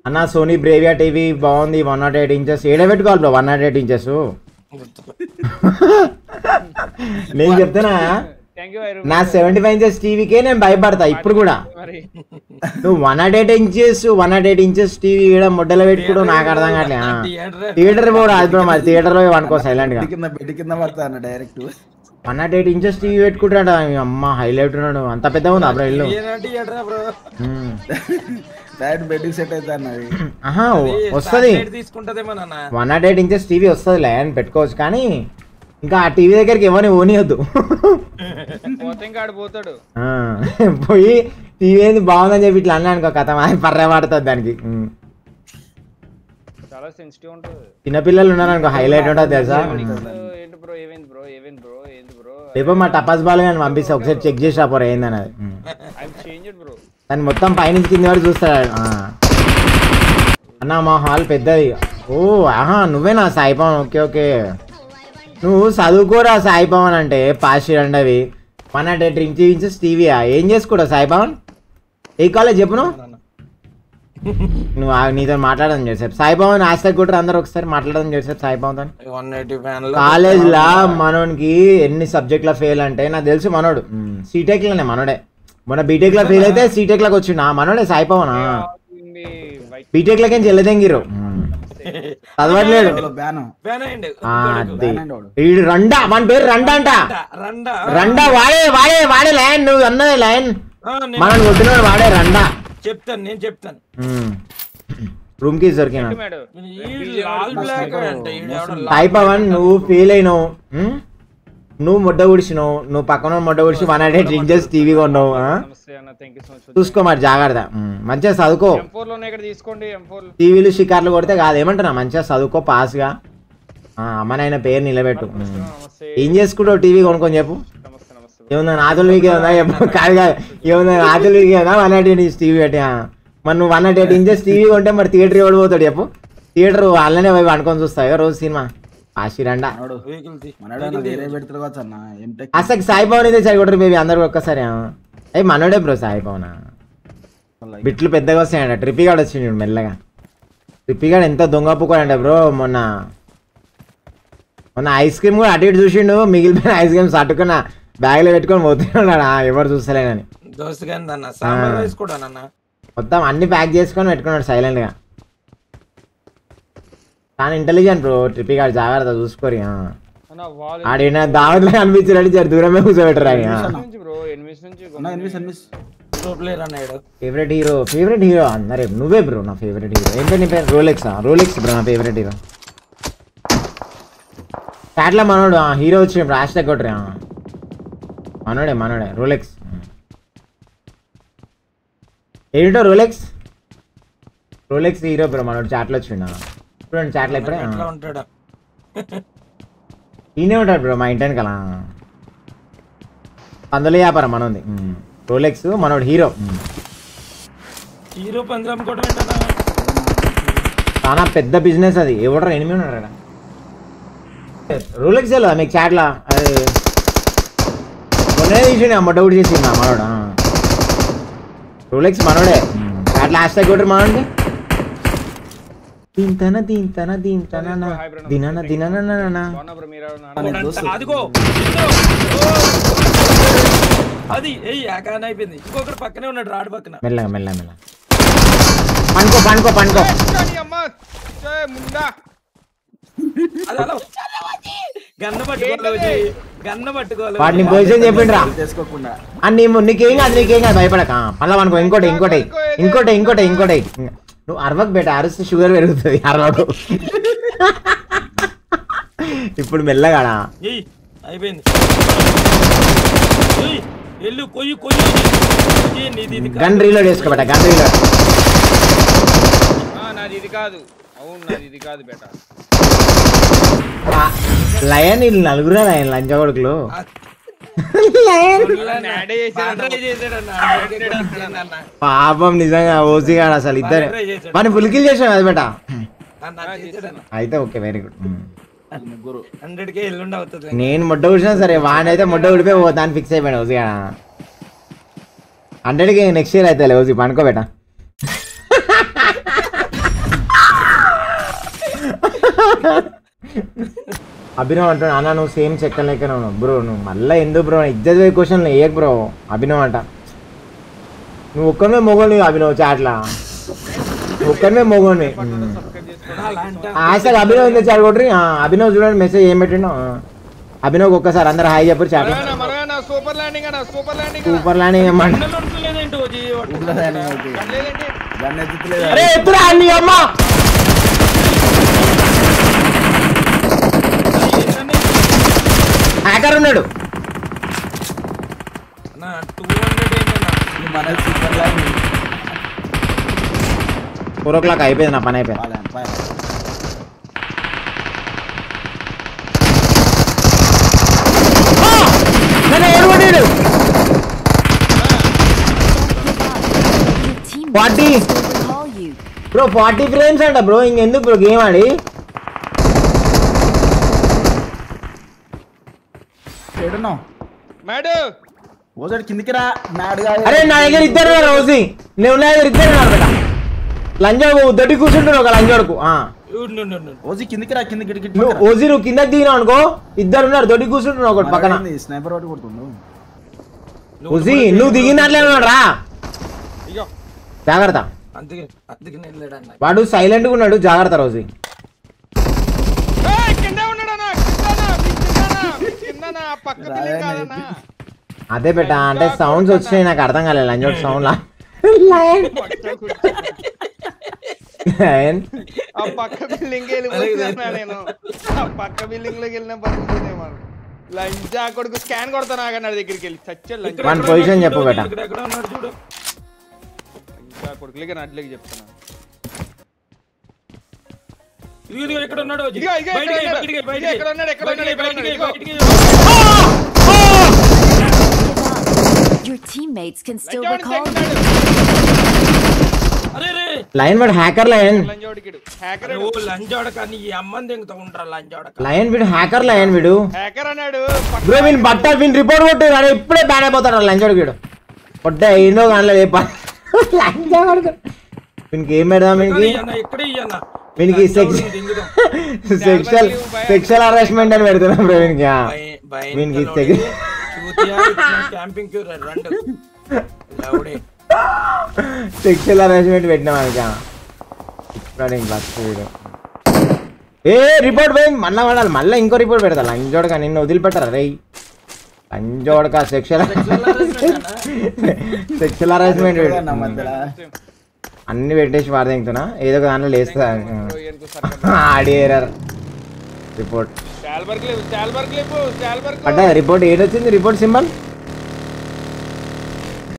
అన్న Sony Bravia TV బాగుంది 108 inches ఏడ పెట్టుకోవాలి బ్రో 108 ఇంచెస్ నేను చెప్తున్నా నా 75 ఇంచెస్ టీవీకే నేను భయపడతా ఇప్పుడు కూడా నువ్వు 108 ఇంచెస్ టీవీ ఇక్కడ ముడ్డలో పెట్టుకోవడం నాకు అర్థం కావట్లేదు థియేటర్ కూడా అది మరి థియేటర్ లో అనుకో సైలెంట్ గా డైరెక్ట్ 108 ఇంచెస్ టీవీ పెట్టుకుంటాడు అమ్మ హైలైట్ ఉన్నాడు అంత పెద్ద ఉంది అబ్రో ఇల్లు వస్తుంది 108 ఇంచెస్ టీవీ వస్తుంది లైన్ పెట్టుకోవచ్చు కానీ ఇంకా ఆ టీవీ దగ్గరికి ఎవరిని ఓనియొద్దు పోయి టీవీ ఏంది బాగుందని చెప్పి ఇట్లా అన్నా అనుకో కథ పర్రే పడుతుంది దానికి చిన్నపిల్లలు ఉన్నారు అనుకో హైలైట్ ఉంటుంది తెలుసా రేపు మా టపాస్ బాల్ కానీ పంపిస్తే ఒకసారి చెక్ చేసి రాపోరా ఏందని అది దాన్ని మొత్తం పైనుంచి కింద వరకు చూస్తాడు అన్న మా హాల్ పెద్దది ఓ ఆహా నువ్వేనా సాయి పవన్ ఓకే ఓకే నువ్వు చదువుకోరా సాయి పవన్ అంటే పాస్ చేయండి అవి 108 ఇంచెస్ టీవీయా ఏం చేసుకోరా సాయి పవన్ ఏ కాలేజ్ చెప్పు నువ్వు నీతో మాట్లాడడం చేసేపు సాయి పవన్ ఆస్తా కూడా అందరు ఒకసారి మాట్లాడడం చేసేపు సాయి పవన్ కాలేజ్ లా మనోనికి ఎన్ని సబ్జెక్ట్ లో ఫెయిల్ అంటే నాకు తెలుసు మనోడు సీటెక్ లోనే మనోడే మొన్న బీటెక్ లో ఫెయిల్ అయితే సీటెక్ లోకి వచ్చిండు మనోడే సాయి పవన్ బీటెక్ లకేం చెల్లదెంగిరు చదవట్లేడు రండా మన పేరు రండా అంట రండా వాడే వాడే వాడే లైన్ నువ్వు అన్నదే లైన్ మనం కొట్టినాడు వాడే రండా చెప్తాను నేను చెప్తాను రూమ్ కి దొరికినా సాయి పవన్ నువ్వు ఫెయిల్ అయినావు నువ్వు ముడ్డ ఉడిచినావు నువ్వు పక్కన ముడ్డ ఉడిచి 108 ఇంచెస్ టీవీ కొన్నావు చూసుకో మరి జాగ్రత్త మంచిగా చదువుకో టీవీలు షికార్లు కొడితే కాదు ఏమంటున్నా మంచిగా చదువుకో పాస్ గా అమ్మనైనా పేరు నిలబెట్టు ఏం చేసుకుంటావు టీవీ కొనుక్కొని చెప్పు ఏముందా నాతులు వీకే ఉందా కాదు కాదు ఏముందా నాతులు వీకే ఉందా 108 ఇంచెస్ టీవీ పెట్టి మరి నువ్వు 108 ఇంచెస్ టీవీ కొంటే మరి థియేటర్ ఎవడు పోతాడు చెప్పు థియేటర్ వాళ్ళనే పోయి అనుకొని చూస్తావు రోజు సినిమా ఆశీరండా అసలు సాయి పవన్ అయితే సరికొట్టరు బేబీ అందరు ఒక్కసారి అయ్యి మనోడే బ్రో సాయి పవన్ బిట్లు పెద్దగా వస్తాయంట ట్రిప్పిగాడు వచ్చిండు మెల్లగా ట్రిప్పిగాడు ఎంత దొంగ పుక్కోడంట బ్రో మొన్న ఐస్ క్రీమ్ కూడా అటు ఇటు చూసిండు మిగిలిపోయిన ఐస్ క్రీమ్స్ అట్టుకున్న బ్యాగ్ లో పెట్టుకొని పోతున్నాడు ఎవరు చూస్తలేనని మొత్తం అన్ని ప్యాక్ చేసుకొని పెట్టుకున్నాడు సైలెంట్ గా కానీ ఇంటెలిజెంట్ బ్రో ట్రిప్పి గారు జాగ్రత్త చూసుకోరి ఆడిన దావత్లో అనిపించాడు జర దూరమే కూర్చోబెట్టరా ఫేవరెట్ హీరో అందరే నువ్వే బ్రో నా ఫేవరెట్ హీరో ఏంటో నీ పేరు రోలెక్స్ బ్రో నా ఫేవరెట్ హీరో చాట్లా మనోడు హీరో వచ్చినప్పుడు రాష్ట్ర కొట్టరే మనోడే రోలెక్స్ ఏంటో రోలెక్స్ హీరో బ్రో మనోడు చాట్లో వచ్చిండు చూడండి చాట్లో ఇప్పుడే ఈయనే ఉంటాడు బ్రో మా ఇంటి వెనకాల అందులో వ్యాపారం మనది రోలెక్స్ మనోడు హీరో చాలా పెద్ద బిజినెస్ అది ఎవడరా ఎనిమిది ఉన్నాడు రోలెక్స్ లేదా మీకు చాట్లా అది మొన్నే తీసిండు అమ్మ డౌట్ చేసిండు మనోడు రోలెక్స్ మనోడే చాట్లా హ్యాష్ ట్యాగ్ కొట్టరు మనోడి దీంతన మెల్లగా పండుకో వాడిని పొజిషన్ చెప్పిండ్రా నీకేం కాదు భయపడక మళ్ళా అనుకో ఇంకోటి నువ్వు అరవకు బేట అరిస్తే షుగర్ పెరుగుతుంది అరవకు ఇప్పుడు మెల్లగాడా అయిపోయింది గన్ రీలోడ్ వేసుకోబెట్ట గన్ రీలోడ్ లయన్ వీళ్ళు నలుగురు లయన్ లంచ కొడుకులు పాపం నిజంగా ఓసిగాడు అసలు ఇద్దరు మన పులికిల్ చేసాం అది బేట అయితే ఓకే వెరీ గుడ్ నేను ముడ్డ కూర్చున్నా సరే వాడినైతే ముడ్డ ఉడిపోయి దాన్ని ఫిక్స్ అయిపోయాడు ఓసిగా 100కి నెక్స్ట్ ఇయర్ అయితే ఓసి పండుకోబెట్ట అభినవ్ అంటాడు అన్న నువ్వు సేమ్ చెక్కలు లెక్కనే ఉన్నావు బ్రో. నువ్వు మళ్ళీ ఎందుకు బ్రో ఇజ్జత్ పోయే క్వశ్చన్లు వేయకు బ్రో. అభినవ్ అంట నువ్వు ఒక్కనే మొగోని అభినవ్ చాట్లా నువ్వు ఒక్కనే మొగోని. ఆశగా అభినవ్ ఎందుకు చాట్ కొట్రి. అభినవ్ చూడండి మెసేజ్ ఏం పెట్టిండో. అభినవ్ ఒక్కసారి అందరు హాయ్ చెప్పారు చాట్. సూపర్ ల్యాండింగ్ అన్న సూపర్ ల్యాండింగ్ సూపర్ ల్యాండింగ్ ఏమంట. అరే ఎత్తురా నీ అమ్మ. హ్యాకర్ ఉన్నాడు. అన్న 200 మన సూపర్ లైన్ 4 o'clock అయిపోయింది నా పని అయిపోయింది. బ్రో 40 ఫ్రేమ్స్ అంట బ్రో. ఇంకెందుకు బ్రో గేమ్ ఆడి. ఏడున్నావు మేడం ఓసారి కిందికి రా. అరే నా దగ్గర ఇద్దరు రోజు నువ్వు నా దగ్గర ఇద్దరు బేట. లంజోడు దొడ్డి కూర్చుంటాడు ఒక లంజోడుకు. ఓజీ కిందికి రా. కిందికి ఓజీ నువ్వు కిందకి దిగినావు అనుకో ఇద్దరు ఉన్నారు దొడ్డి కూర్చుంటున్నావు ఒకటి పక్కన. స్నైపర్ ఒకటి కొడుతుండు. ఓజీ నువ్వు దిగినట్లే ఉన్నాడు రా జాగ్రత్త. వాడు సైలెంట్ గా ఉన్నాడు జాగ్రత్త రోజు. అదే బెట్ట అంటే సౌండ్స్ వచ్చినాయి నాకు అర్థం కాలేదు. లంజోడ్ సౌండ్ లా పక్క బిల్డింగ్ నేను పక్క బిల్డింగ్ లోకి వెళ్ళిన పరిస్థితి లంజా కొడుకు స్కాన్ కొడతాను ఆగన్నాడు దగ్గరికి వెళ్ళి చచ్చే వన్ పొజిషన్ చెప్పు బెట్ట. లంజా కొడుకులకి నడ్లకి చెప్తాను. ఎక్కడ ఉన్నాడు Your teammates can still recall. Line వాడు హ్యాకర్ లైన్. లైన్ వీడు హ్యాకర్ లైన్ వీడు. బ్రో వీని బట్ట వీని రిపోర్ట్ కొట్టు కానీ ఇప్పుడే బ్యాన్ అయిపోతాడు లంచోడు వీడు. పొట్ట ఏందో కానీ లేపా వీనికి ఏం పెడదాం వీనికి. వీనికి సెక్షువల్ హరాస్మెంట్ అని పెడుతున్నాం బ్రో వీనికి. వీనికి సెక్షువల్ హరాస్మెంట్ పెట్టినాం మనకి. ఏ రిపోర్ట్ పోయింది మళ్ళా పడాలి. మళ్ళీ ఇంకో రిపోర్ట్ పెడతా లంజోడక. నిన్ను వదిలిపెట్టారా రే లంజోడక. సెక్షువల్ హరాస్మెంట్ అన్ని పెట్టేసి వాడదెంగుతున్నా ఏదో ఒక దాంట్లో లేస్తా. ఆడియర్ రిపోర్ట్ పడ్డా. రిపోర్ట్ ఏదొచ్చింది రిపోర్ట్ సింబల్